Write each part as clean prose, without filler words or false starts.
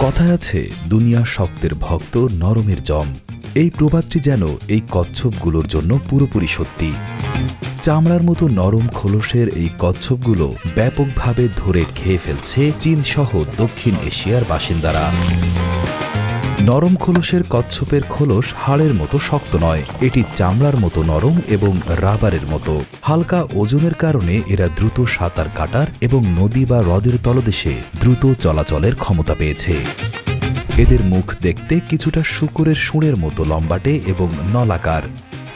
কথায় আছে দুনিয়া শক্তের ভক্ত নরমের জম। এই প্রবাদটি যেন এই কচ্ছপগুলোর জন্য পুরোপুরি সত্যি। চামড়ার মতো নরম খোলসের এই কচ্ছপগুলো ব্যাপকভাবে ধরে খেয়ে ফেলছে চীন সহ দক্ষিণ এশিয়ার বাসিন্দারা। নরম খোলসের কচ্ছপের খোলস হাড়ের মতো শক্ত নয়, এটি চামড়ার মতো নরম এবং রাবারের মতো। হালকা ওজনের কারণে এরা দ্রুত সাঁতার কাটার এবং নদী বা হ্রদের তলদেশে দ্রুত চলাচলের ক্ষমতা পেয়েছে। এদের মুখ দেখতে কিছুটা শূকরের শুঁড়ের মতো লম্বাটে এবং নলাকার।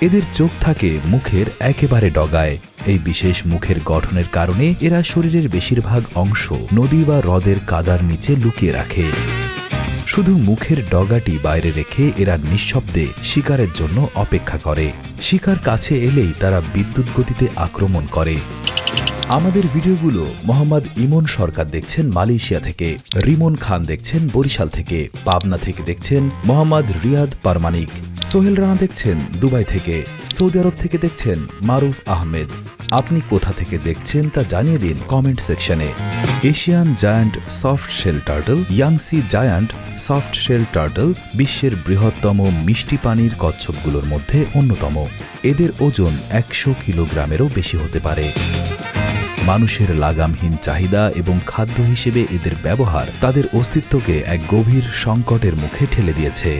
এদের চোখ থাকে মুখের একেবারে ডগায়। এই বিশেষ মুখের গঠনের কারণে এরা শরীরের বেশিরভাগ অংশ নদী বা হ্রদের কাদার নিচে লুকিয়ে রাখে। শুধু মুখের ডগাটি বাইরে রেখে এরা নিঃশব্দে শিকারের জন্য অপেক্ষা করে। শিকার কাছে এলেই তারা বিদ্যুৎ গতিতে আক্রমণ করে। আমাদের ভিডিওগুলো মোহাম্মদ ইমন সরকার দেখছেন মালয়েশিয়া থেকে, রিমন খান দেখছেন বরিশাল থেকে, পাবনা থেকে দেখছেন মোহাম্মদ রিয়াদ পারমানিক, সোহেল রানা দেখছেন দুবাই থেকে, সৌদি আরব থেকে দেখছেন মারুফ আহমেদ। আপনি কোথা থেকে দেখছেন তা জানিয়ে দিন কমেন্ট সেকশনে। Asian giant soft shell turtle Yangtze giant soft shell turtle বিশ্বের বৃহত্তম মিষ্টি পানির কচ্ছপগুলোর মধ্যে অন্যতম। এদের ওজন 100 কিলোগ্রামেরও বেশি হতে পারে। মানুষের লাগামহীন চাহিদা এবং খাদ্য হিসেবে এদের ব্যবহার তাদের অস্তিত্বকে এক গভীর সংকটের মুখে ঠেলে দিয়েছে।